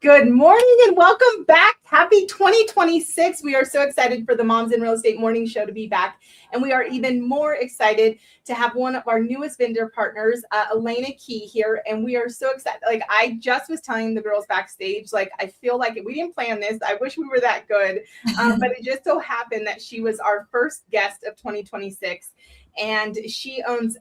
Good morning and welcome back. Happy 2026. We are so excited for the Moms in Real Estate Morning Show to be back. And we are even more excited to have one of our newest vendor partners, Elena Kee here. And we are so excited. Like I just was telling the girls backstage, like I feel like we didn't plan this. I wish we were that good. But it just so happened that she was our first guest of 2026. And she owns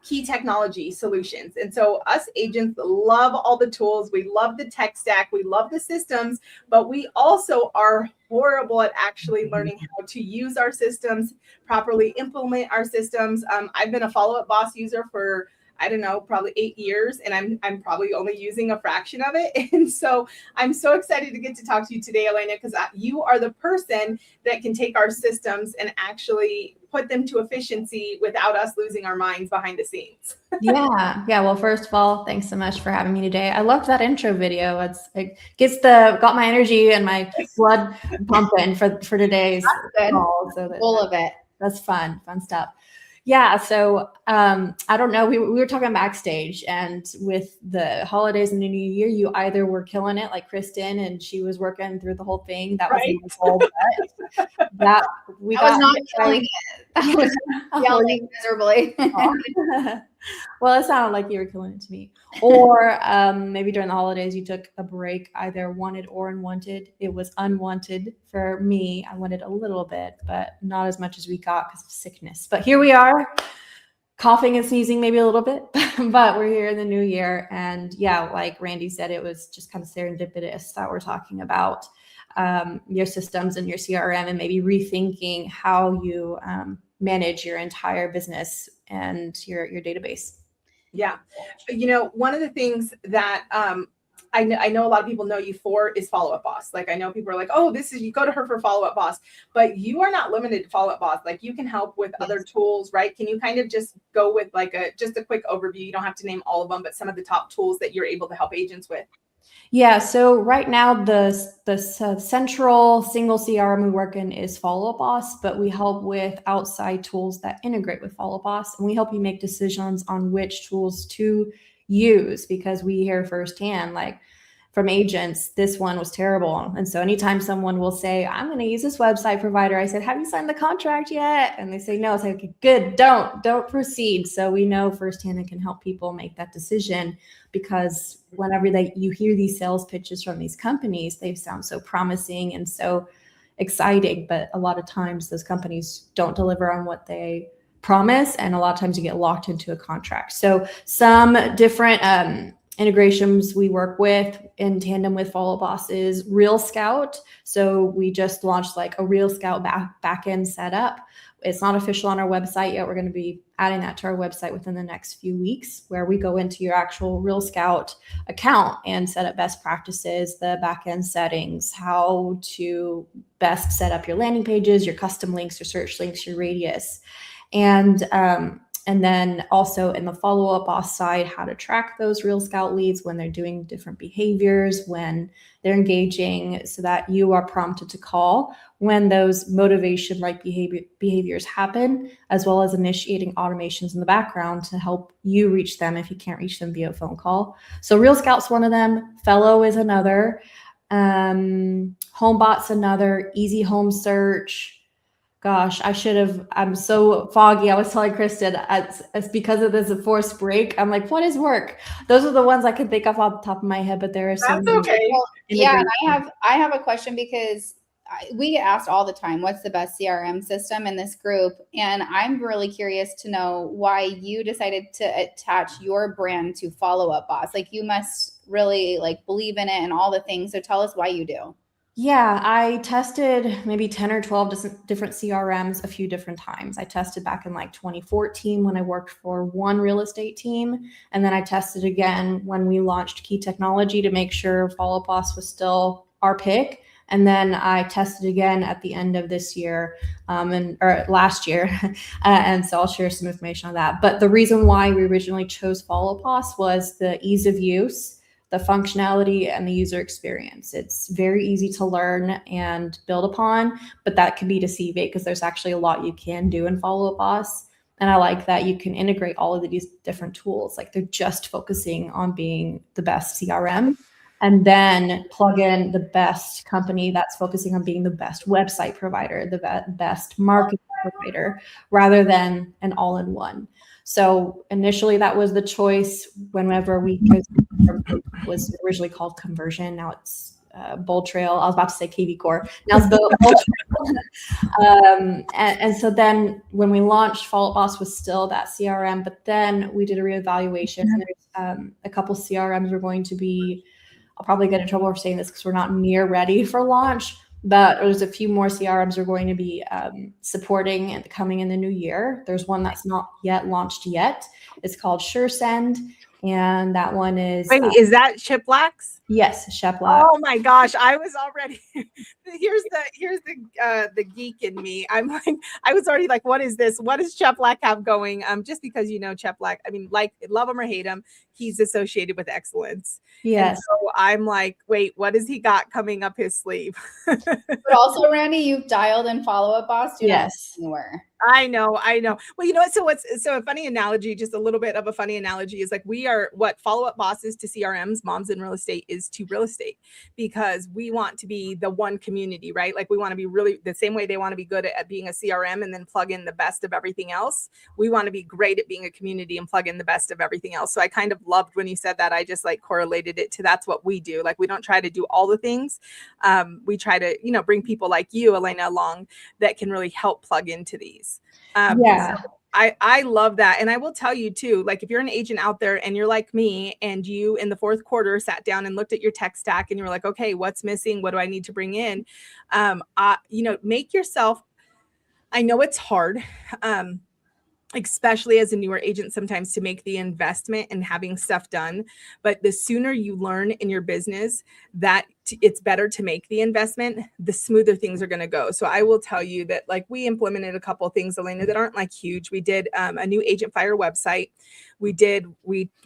Kee Technology Solutions. And so us agents love all the tools. We love the tech stack. We love the systems, but we also are horrible at actually learning how to use our systems, properly implement our systems. I've been a Follow Up Boss user for, I don't know, probably 8 years, and I'm probably only using a fraction of it. And so I'm so excited to get to talk to you today, Elena, because you are the person that can take our systems and actually put them to efficiency without us losing our minds behind the scenes. Yeah. Well, first of all, thanks so much for having me today. I loved that intro video. It got my energy and my blood pumping for today's call. So full of it. That's fun stuff. Yeah. So I don't know. We were talking backstage, and with the holidays and the new year, you either were killing it like Kristen, and she was working through the whole thing. That Right. was my goal. But I was not killing it. I was yelling miserably. Well, it sounded like you were killing it to me. Or maybe during the holidays, you took a break, either wanted or unwanted. It was unwanted for me. I wanted a little bit, but not as much as we got because of sickness. But here we are, coughing and sneezing maybe a little bit, but we're here in the new year. And yeah, like Randy said, it was just kind of serendipitous that we're talking about your systems and your CRM and maybe rethinking how you manage your entire business and your database. Yeah. You know, one of the things that I know a lot of people know you for is Follow Up Boss. Like I know people are like, oh, you go to her for Follow Up Boss, but you are not limited to Follow Up Boss. Like you can help with other tools, right? Can you kind of just go with like just a quick overview? You don't have to name all of them, but some of the top tools that you're able to help agents with. Yeah, so right now the central single CRM we work in is Follow Up Boss, but we help with outside tools that integrate with Follow Up Boss, and we help you make decisions on which tools to use, because we hear firsthand, like from agents, this one was terrible. And so anytime someone will say, I'm going to use this website provider, I said, have you signed the contract yet? And they say, no. It's like, okay, good, don't proceed. So we know firsthand and can help people make that decision, because whenever you hear these sales pitches from these companies, they sound so promising and so exciting, but a lot of times those companies don't deliver on what they promise, and a lot of times you get locked into a contract. So some different integrations we work with in tandem with Follow Up Boss is Real Scout. So we just launched like a Real Scout backend setup. It's not official on our website yet. We're going to be adding that to our website within the next few weeks, where we go into your actual Real Scout account and set up best practices, the backend settings, how to best set up your landing pages, your custom links, your search links, your radius. And then also in the Follow Up Boss side, how to track those Real Scout leads when they're doing different behaviors, when they're engaging, so that you are prompted to call when those motivation-like behaviors happen, as well as initiating automations in the background to help you reach them if you can't reach them via phone call. So Real Scout's one of them. Fellow is another. HomeBot's another. Easy Home Search. Gosh, I'm so foggy. I was telling Kristen, it's because of this forced break. I'm like, what is work? Those are the ones I can think of off the top of my head, but there are so many. Okay. Well, yeah, and I have a question, because we get asked all the time, what's the best CRM system in this group? And I'm really curious to know why you decided to attach your brand to Follow Up Boss. Like you must really like believe in it and all the things. So tell us why you do. Yeah, I tested maybe 10 or 12 different CRMs a few different times. I tested back in like 2014 when I worked for one real estate team. And then I tested again when we launched Kee Technology to make sure Follow Up Boss was still our pick. And then I tested again at the end of this year or last year. And so I'll share some information on that. But the reason why we originally chose Follow Up Boss was the ease of use, the functionality, and the user experience. It's very easy to learn and build upon, but that can be deceiving because there's actually a lot you can do in Follow Up Boss. And I like that you can integrate all of these different tools. Like they're just focusing on being the best CRM. and then plug in the best company that's focusing on being the best website provider, the best marketing provider, rather than an all-in-one. So initially that was the choice whenever we was originally called Conversion. Now it's Bold Trail. I was about to say KV Core. Now it's Bold Trail. And so then when we launched, Follow Up Boss was still that CRM, but then we did a reevaluation. And there's a couple CRMs we're going to be, I'll probably get in trouble for saying this because we're not near ready for launch, but there's a few more CRMs we're going to be supporting and coming in the new year. There's one that's not yet launched yet. It's called SureSend. And that one is is that Shiplax? Yes, Shiplax. Oh my gosh, I was already here's the geek in me. I'm like, I was already like, what is this? What does Shiplax have going? Just because Shiplax, I mean, like, love him or hate him, he's associated with excellence. Yes. And so I'm like, wait, what has he got coming up his sleeve? But also, Randy, you've dialed in Follow Up Boss. Yes. Anywhere. I know. Well, you know what? So a funny analogy, just a little bit of a funny analogy is like, we are what Follow Up Bosses to CRMs, Moms in Real Estate is to real estate, because we want to be the one community, right? Like, we want to be really the same way they want to be good at being a CRM and then plug in the best of everything else. We want to be great at being a community and plug in the best of everything else. So I kind of loved when you said that. I just like correlated it to that's what we do. Like, we don't try to do all the things. We try to, bring people like you, Elena, along that can really help plug into these. So I love that. And I will tell you too, like, if you're an agent out there and you're like me and you in the fourth quarter sat down and looked at your tech stack and you were like, okay, what's missing? What do I need to bring in? Make yourself, I know it's hard, especially as a newer agent sometimes, to make the investment and having stuff done. But the sooner you learn in your business that it's better to make the investment, the smoother things are going to go. So I will tell you that, like, we implemented a couple of things, Elena, that aren't like huge. We did a new Agent Fire website. We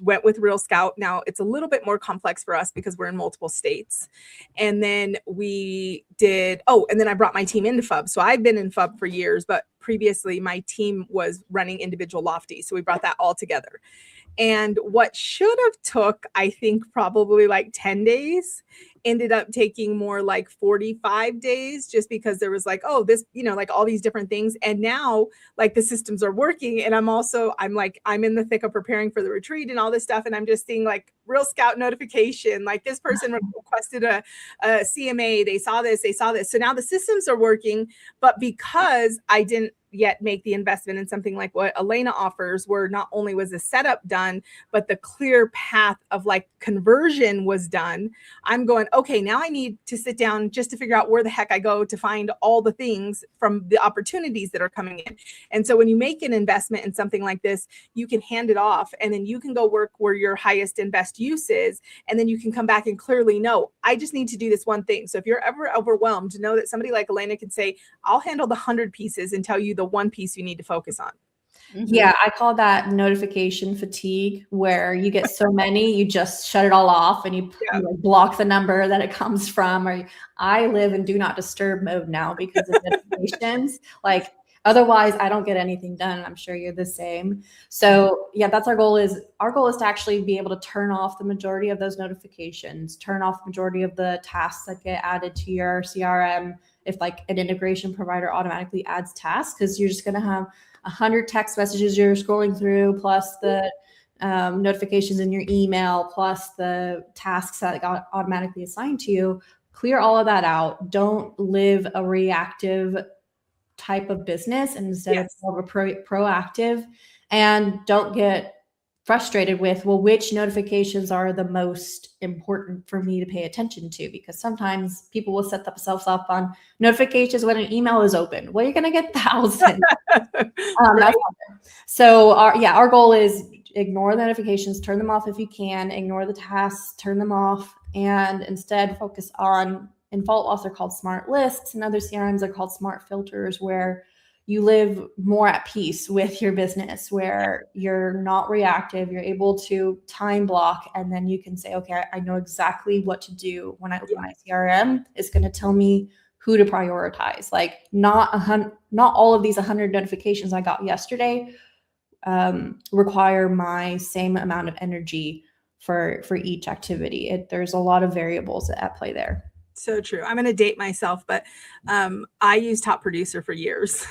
went with Real Scout. Now it's a little bit more complex for us because we're in multiple states. And then we did, and then I brought my team into FUB. So I've been in FUB for years, but previously my team was running individual lofty. So we brought that all together. And what should have took, I think, probably like 10 days ended up taking more like 45 days, just because there was like, this, like all these different things. And now, like, the systems are working. And I'm in the thick of preparing for the retreat and all this stuff. And I'm just seeing like Real Scout notification, like this person requested a CMA. They saw this. So now the systems are working, but because I didn't yet make the investment in something like what Elena offers, where not only was the setup done, but the clear path of like conversion was done, I'm going, okay, now I need to sit down just to figure out where the heck I go to find all the things from the opportunities that are coming in. And so when you make an investment in something like this, you can hand it off and then you can go work where your highest and best use is. And then you can come back and clearly know, I just need to do this one thing. So if you're ever overwhelmed, know that somebody like Elena can say, I'll handle the 100 pieces and tell you the one piece you need to focus on. Mm-hmm. Yeah, I call that notification fatigue, where you get so many, you just shut it all off and you block the number that it comes from. Or I live in do not disturb mode now because of notifications. Like, otherwise I don't get anything done. I'm sure you're the same. So yeah, that's our goal is to actually be able to turn off the majority of those notifications, turn off the majority of the tasks that get added to your CRM. If like an integration provider automatically adds tasks, because you're just going to have 100 text messages you're scrolling through, plus the notifications in your email, plus the tasks that got automatically assigned to you. Clear all of that out. Don't live a reactive type of business, and instead of more of a proactive, and don't get frustrated with, well, which notifications are the most important for me to pay attention to? Because sometimes people will set themselves up on notifications when an email is open. Well, you're going to get thousands. Right. So our goal is ignore the notifications, turn them off if you can, ignore the tasks, turn them off, and instead focus on, in Follow Up Boss, they're called smart lists, and other CRMs are called smart filters, where you live more at peace with your business, where you're not reactive. You're able to time block, and then you can say, okay, I know exactly what to do when I open my CRM. It's going to tell me who to prioritize. Like, not all of these 100 notifications I got yesterday require my same amount of energy for each activity. There's a lot of variables at play there. So true. I'm going to date myself, but I used Top Producer for years,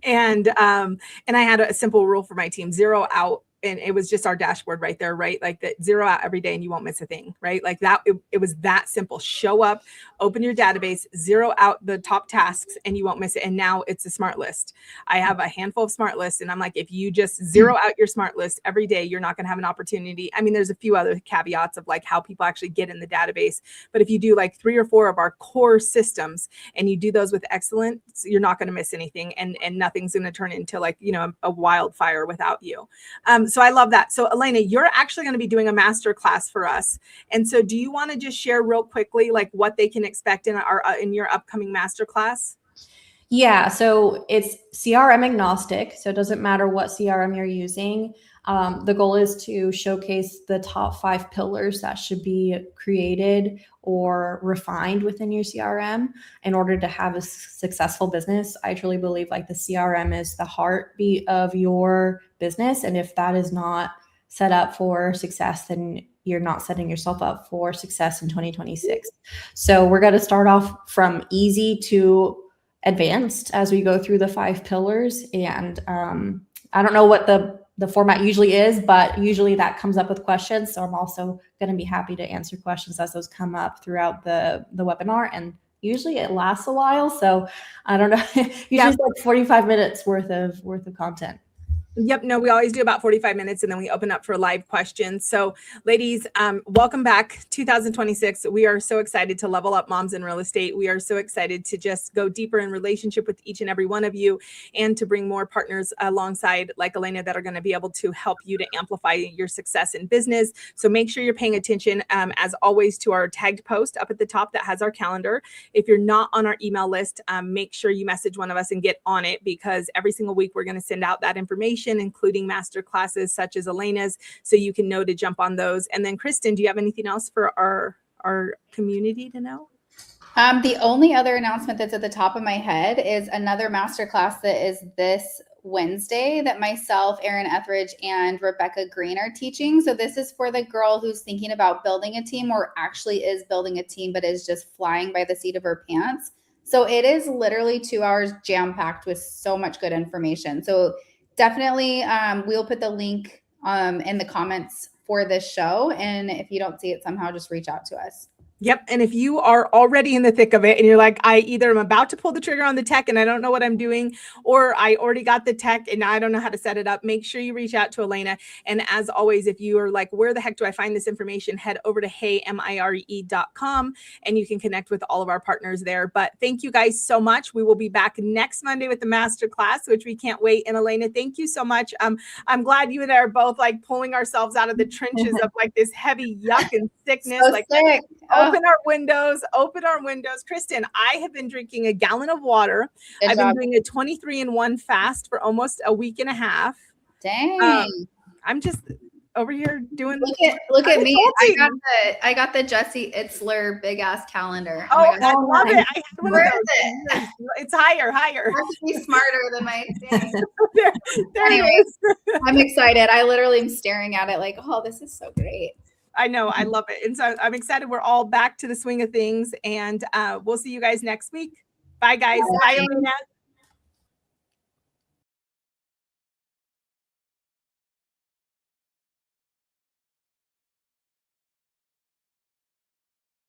and I had a simple rule for my team: 0 out. And it was just our dashboard right there, right? Like that 0 out every day and you won't miss a thing, right? Like that, it was that simple. Show up, open your database, 0 out the top tasks and you won't miss it. And now it's a smart list. I have a handful of smart lists and I'm like, if you just 0 out your smart list every day, you're not going to have an opportunity. I mean, there's a few other caveats of like how people actually get in the database. But if you do like 3 or 4 of our core systems and you do those with excellence, you're not going to miss anything. And nothing's going to turn into like, you know, a wildfire without you. So I love that. So Elena, you're actually going to be doing a master class for us. And so do you want to just share real quickly, like what they can expect in your upcoming master class? Yeah, so it's CRM agnostic. So it doesn't matter what CRM you're using. The goal is to showcase the top 5 pillars that should be created or refined within your CRM in order to have a successful business. I truly believe like the CRM is the heartbeat of your business. And if that is not set up for success, then you're not setting yourself up for success in 2026. So we're going to start off from easy to advanced as we go through the 5 pillars. And I don't know what the format usually is, but usually that comes up with questions. So I'm also going to be happy to answer questions as those come up throughout the webinar. And usually it lasts a while. So I don't know, usually it's like 45 minutes worth of content. Yep. No, we always do about 45 minutes and then we open up for live questions. So ladies, welcome back 2026. We are so excited to level up moms in real estate. We are so excited to just go deeper in relationship with each and every one of you and to bring more partners alongside like Elena that are going to be able to help you to amplify your success in business. So make sure you're paying attention as always to our tagged post up at the top that has our calendar. If you're not on our email list, make sure you message one of us and get on it because every single week we're going to send out that information, including master classes such as Elena's, so you can know to jump on those. And then Kristen, do you have anything else for our community to know? The only other announcement that's at the top of my head is another masterclass that is this Wednesday that myself, Erin Etheridge, and Rebecca Green are teaching. So this is for the girl who's thinking about building a team or actually is building a team, but is just flying by the seat of her pants. So it is literally 2 hours jam-packed with so much good information. So definitely, we'll put the link in the comments for this show. And if you don't see it somehow, just reach out to us. Yep. And if you are already in the thick of it and you're like, I either am about to pull the trigger on the tech and I don't know what I'm doing, or I already got the tech and I don't know how to set it up, make sure you reach out to Elena. And as always, if you are like, where the heck do I find this information? Head over to heymire.com and you can connect with all of our partners there. But thank you guys so much. We will be back next Monday with the masterclass, which we can't wait. And Elena, thank you so much. I'm glad you and I are both like pulling ourselves out of the trenches of like this heavy yuck and sickness. So like sick. Open our windows. Kristen, I have been drinking a gallon of water. Good I've job. been doing a 23-in-1 fast for almost a week and a half. Dang. I'm just over here doing. Look at me. I got the Jesse Itzler big ass calendar. Oh, my gosh. I love it. I had one Where of is those. it? It's higher. I have to be smarter than my thing. there Anyways, it is. I'm excited. I literally am staring at it like, oh, this is so great. I know. I love it. And so I'm excited. We're all back to the swing of things and we'll see you guys next week. Bye guys. Bye Elena.